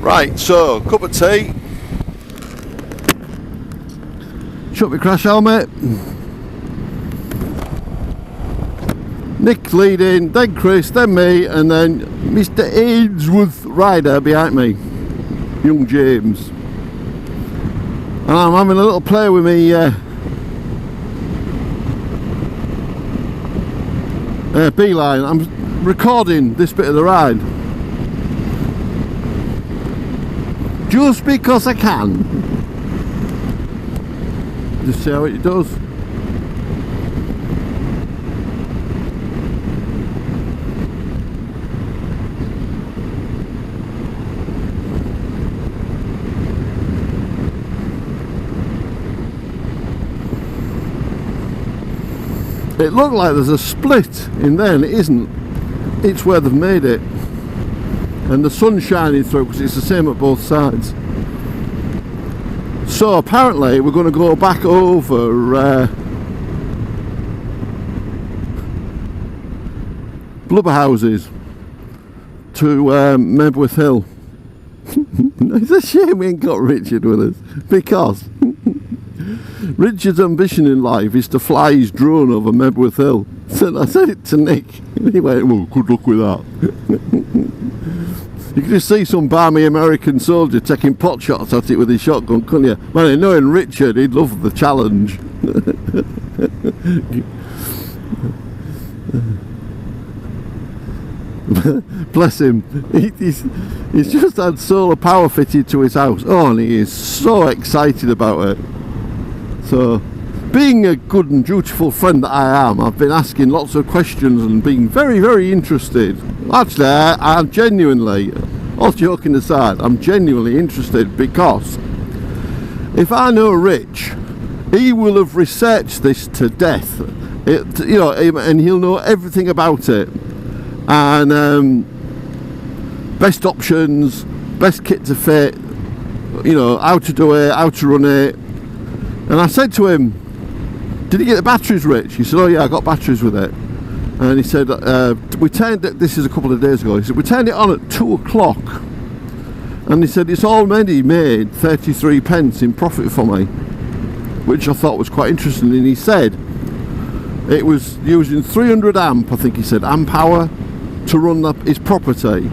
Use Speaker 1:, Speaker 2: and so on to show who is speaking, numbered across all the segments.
Speaker 1: Right, so cup of tea. Chuck my crash helmet. Nick leading, then Chris, then me, and then Mr. Ainsworth rider behind me, young James. And I'm having a little play with me beeline. I'm recording this bit of the ride just because I can. Just see how it does. It looked like there's a split in there, and it isn't. It's where they've made it, and the sun's shining through because it's the same at both sides. So apparently we're going to go back over blubber houses to Mebworth Hill. It's a shame we ain't got Richard with us, because Richard's ambition in life is to fly his drone over Mebworth Hill. So I said it to Nick, and he went, well, good luck with that. You could just see some balmy American soldier taking pot shots at it with his shotgun, couldn't you? Man, knowing Richard, he'd love the challenge. Bless him. He's just had solar power fitted to his house. Oh, and he is so excited about it. So, being a good and dutiful friend that I am, I've been asking lots of questions and being very, very interested. Actually, I'm genuinely, all joking aside, I'm genuinely interested, because if I know Rich, he will have researched this to death. And he'll know everything about it. And best options, best kit to fit, how to do it, how to run it. And I said to him, did you get the batteries, Rich? He said, oh yeah, I got batteries with it. And he said, we turned it, this is a couple of days ago, he said, we turned it on at 2 o'clock. And he said, it's already made 33 pence in profit for me, which I thought was quite interesting. And he said, it was using 300 amp, I think he said, amp hour to run his property.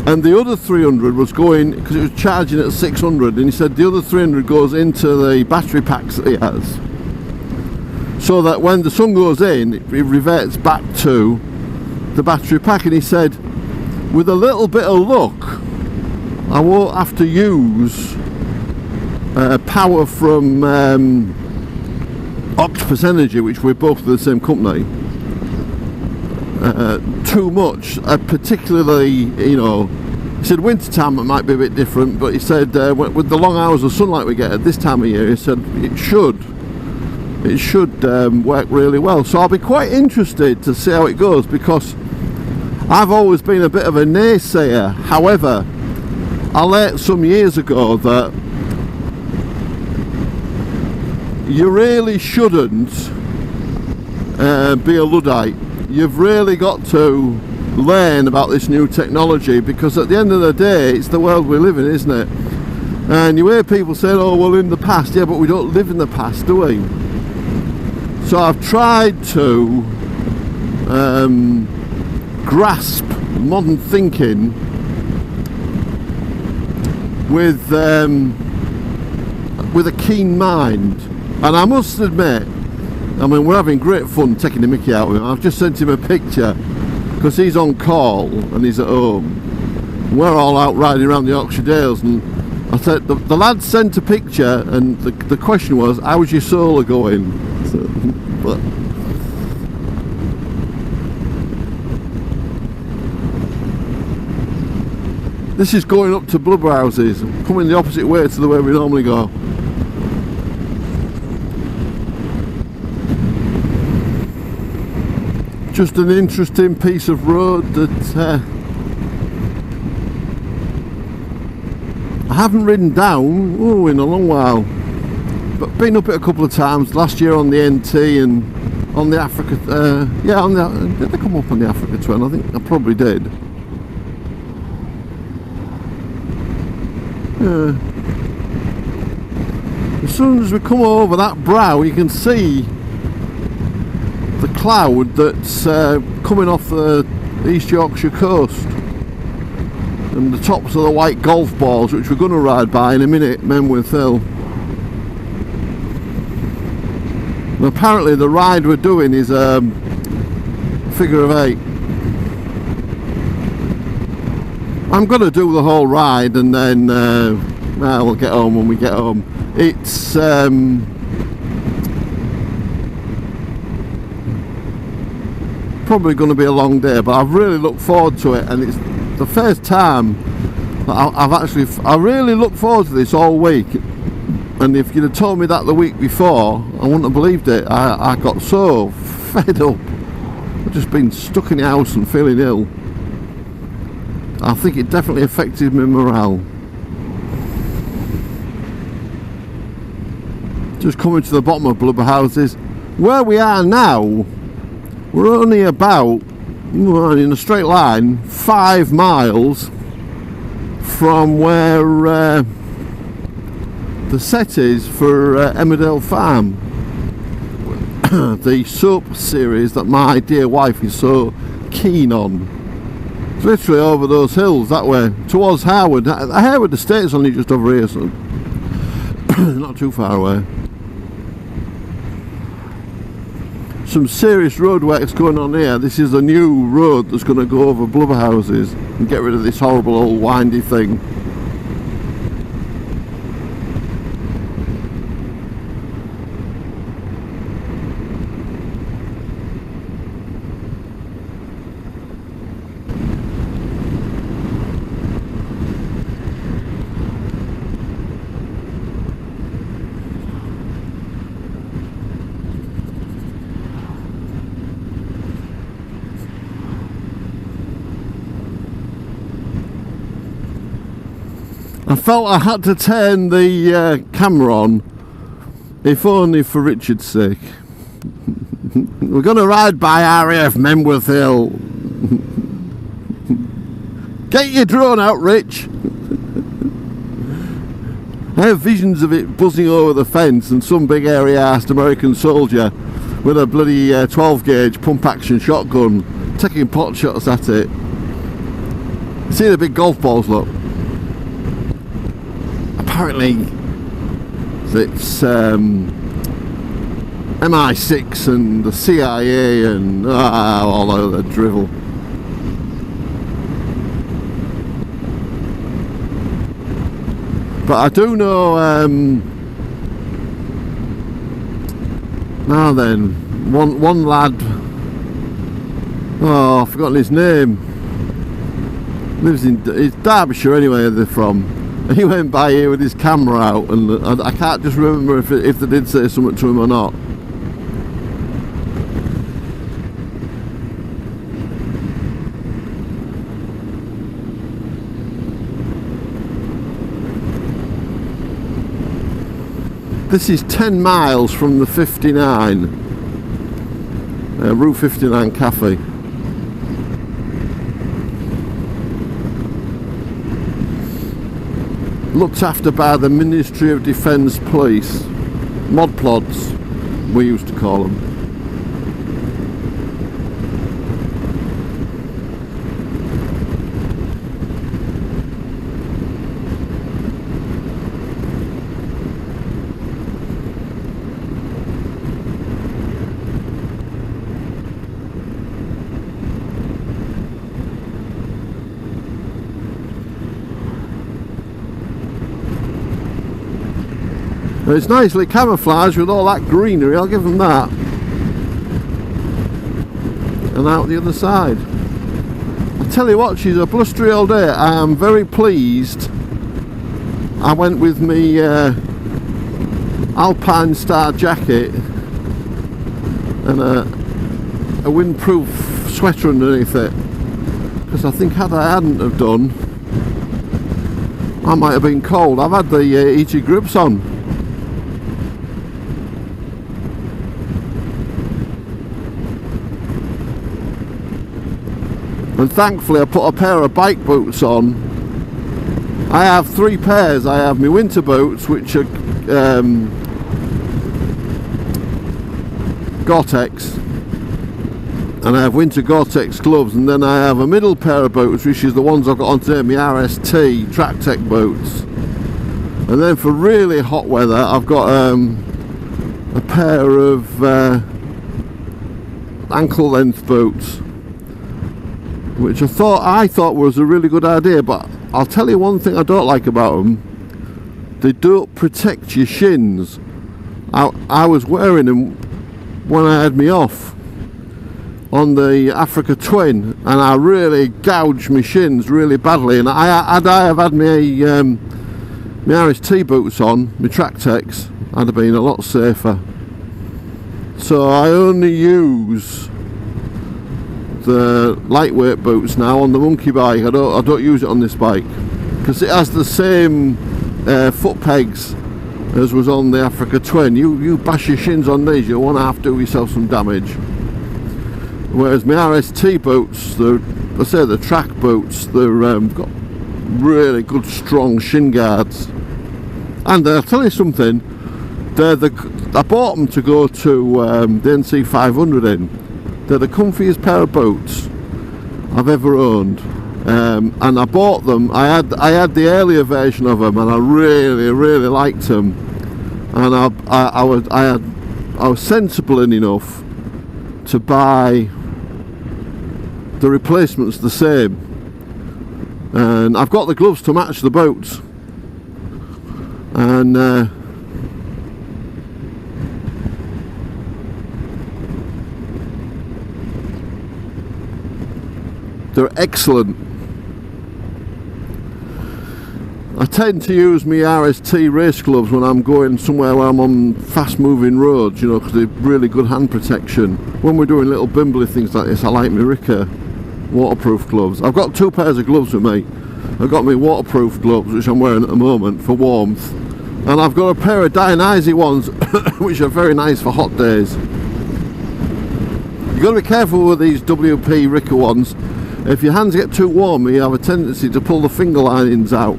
Speaker 1: And the other 300 was going, because it was charging at 600, and he said the other 300 goes into the battery packs that he has, so that when the sun goes in, it reverts back to the battery pack. And he said, with a little bit of luck, I won't have to use power from Octopus Energy, which we're both of the same company, too much, particularly, he said winter time it might be a bit different, but he said with the long hours of sunlight we get at this time of year, he said it should work really well. So I'll be quite interested to see how it goes, because I've always been a bit of a naysayer. However, I learnt some years ago that you really shouldn't be a Luddite. You've really got to learn about this new technology, because at the end of the day, it's the world we live in, isn't it? And you hear people saying, oh well, in the past. Yeah, but we don't live in the past, do we? So I've tried to grasp modern thinking with a keen mind. And I must admit, we're having great fun taking the mickey out of him. I've just sent him a picture, because he's on call and he's at home. We're all out riding around the Yorkshire Dales, and I said, the lad sent a picture, and the question was, how's your solar going? So, but this is going up to blubber houses, coming the opposite way to the way we normally go. Just an interesting piece of road that I haven't ridden down in a long while, but been up it a couple of times. Last year on the NT and on the Africa. Did I come up on the Africa Twin? I think I probably did. As soon as we come over that brow, you can see the cloud that's coming off the East Yorkshire coast, and the tops of the white golf balls, which we're going to ride by in a minute, Menworth Hill. And apparently the ride we're doing is a figure of 8. I'm going to do the whole ride, and then we'll get home when we get home. It's probably going to be a long day, but I've really looked forward to it, and it's the first time that I really looked forward to this all week. And if you'd have told me that the week before, I wouldn't have believed it. I got so fed up. I've just been stuck in the house and feeling ill. I think it definitely affected my morale. Just coming to the bottom of Blubber Houses. Where we are now, we're only about, in a straight line, 5 miles from where the set is for Emmerdale Farm, the soap series that my dear wife is so keen on. It's literally over those hills that way towards Harwood. Harwood Estate's only just over here, so not too far away. Some serious roadworks going on here. This is a new road that's going to go over Blubber Houses and get rid of this horrible old windy thing. I felt I had to turn the camera on, if only for Richard's sake. We're going to ride by RAF Menworth Hill. Get your drone out, Rich. I have visions of it buzzing over the fence and some big hairy-arsed American soldier with a bloody 12-gauge pump-action shotgun taking pot shots at it. See the big golf balls, look. Apparently it's MI6 and the CIA and all of the drivel. But I do know now then, one lad, I've forgotten his name, lives in, it's Derbyshire anyway, they're from. He went by here with his camera out, and I can't just remember if they did say something to him or not. This is 10 miles from the 59, Route 59 Cafe. Looked after by the Ministry of Defence Police. Mod plods, we used to call them. It's nicely camouflaged with all that greenery, I'll give them that. And out the other side. I tell you what, she's a blustery old day. I am very pleased. I went with me Alpine Star jacket and a windproof sweater underneath it. Because I think had I hadn't have done, I might have been cold. I've had the heated grips on. And thankfully I put a pair of bike boots on I have 3 pairs. I have my winter boots, which are Gore-Tex, and I have winter Gore-Tex gloves, and then I have a middle pair of boots, which is the ones I've got on today, my RST Track Tech boots. And then for really hot weather, I've got a pair of ankle length boots, which I thought was a really good idea. But I'll tell you one thing I don't like about them: they don't protect your shins. I was wearing them when I had me off on the Africa Twin, and I really gouged my shins really badly. And I have had my RST boots on, my Track Techs, I'd have been a lot safer. So I only use the lightweight boots now on the monkey bike. I don't use it on this bike because it has the same foot pegs as was on the Africa Twin. You bash your shins on these, you'll want to have to do yourself some damage. Whereas my RST boots, the track boots, they've got really good strong shin guards. And I'll tell you something, I bought them to go to the NC 500 in. They're the comfiest pair of boots I've ever owned. And I bought them, I had the earlier version of them, and I really liked them. And I was sensible enough to buy the replacements the same, and I've got the gloves to match the boots, and they're excellent. I tend to use my RST race gloves when I'm going somewhere where I'm on fast moving roads, you know, because they're really good hand protection. When we're doing little bimbly things like this, I like my Ricca waterproof gloves. I've got 2 pairs of gloves with me. I've got my waterproof gloves, which I'm wearing at the moment for warmth, and I've got a pair of Dionysi ones which are very nice for hot days. You've got to be careful with these WP Ricca ones. If your hands get too warm, you have a tendency to pull the finger linings out.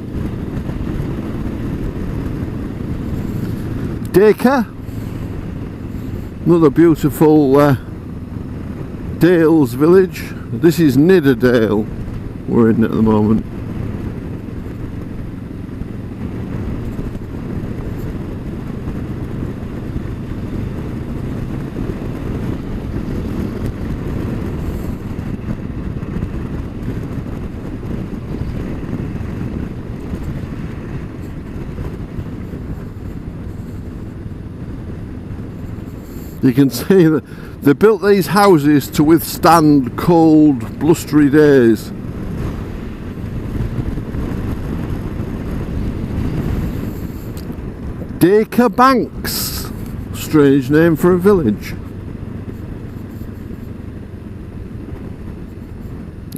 Speaker 1: Dacre, another beautiful Dales village. This is Nidderdale we're in at the moment. You can see that they built these houses to withstand cold, blustery days. Dacre Banks, strange name for a village.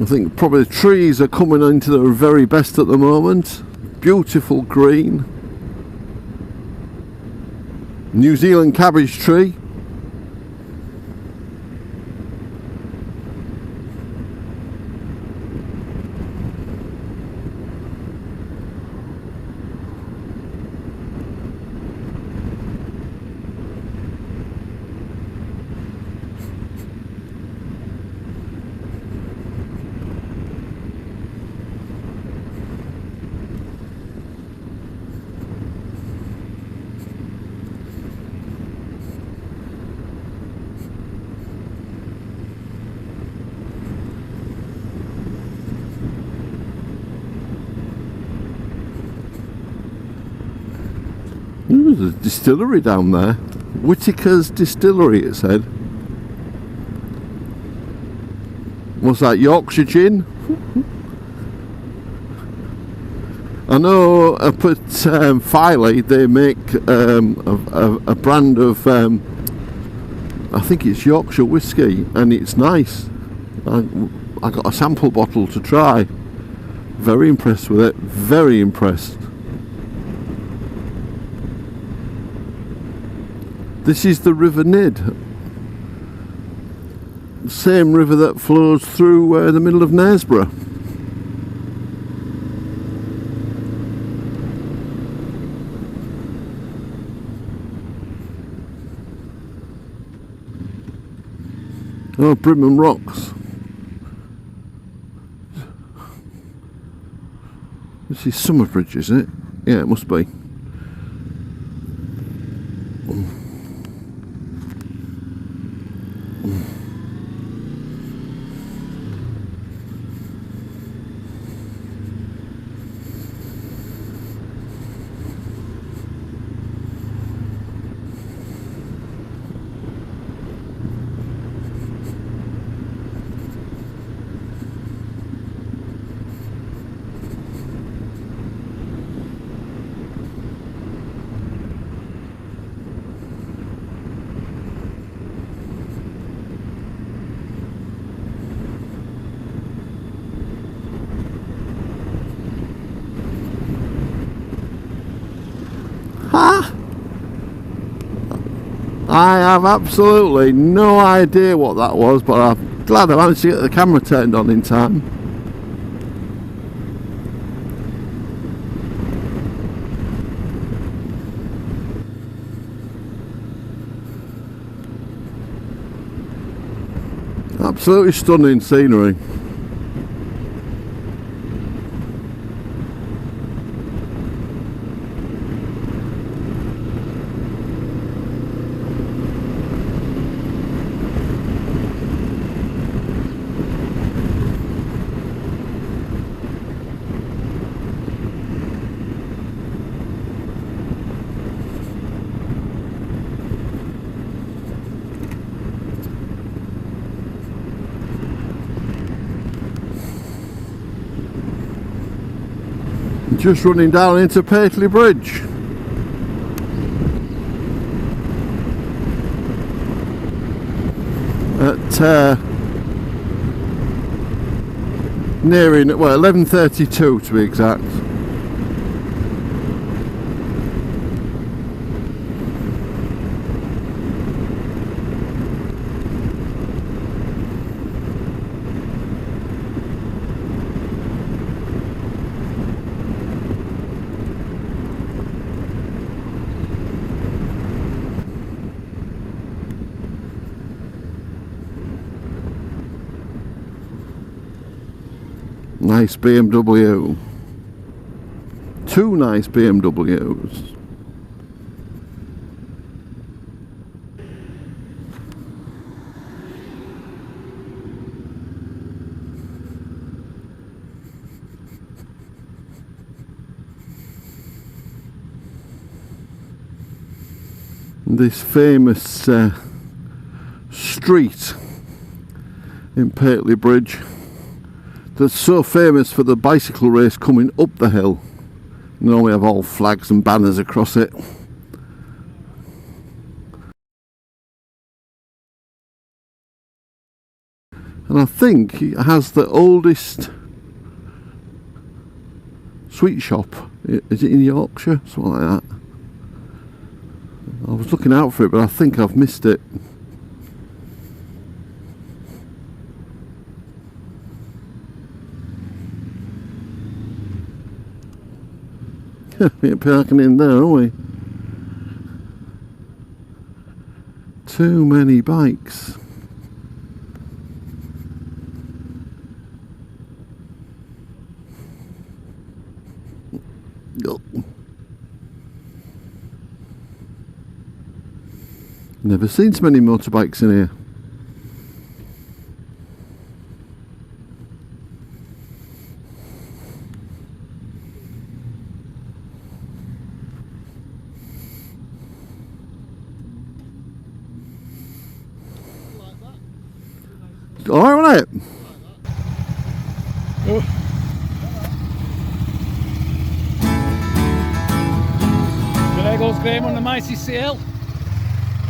Speaker 1: I think probably the trees are coming into their very best at the moment. Beautiful green. New Zealand cabbage tree. There's a distillery down there. Whitaker's Distillery, it said. What's that, Yorkshire gin? I know up at Filey they make a brand of I think it's Yorkshire whiskey, and it's nice. I got a sample bottle to try. Very impressed with it, very impressed. This is the River Nid, same river that flows through the middle of Knaresborough. Oh, Brimham Rocks. This is Summerbridge, is it? Yeah, it must be. Ha! I have absolutely no idea what that was, but I'm glad I managed to get the camera turned on in time. Absolutely stunning scenery. Just running down into Paisley Bridge. At nearing, well, 11:32 to be exact. Nice BMW. Two nice BMWs. This famous street in Paisley Bridge that's so famous for the bicycle race coming up the hill. You know, we have all flags and banners across it. And I think it has the oldest sweet shop. Is it in Yorkshire? Something like that. I was looking out for it, but I think I've missed it. We're parking in there, aren't we? Too many bikes. Oh. Never seen so many motorbikes in here. Alright, wasn't it?
Speaker 2: Oh. There goes Graham on the mighty sail.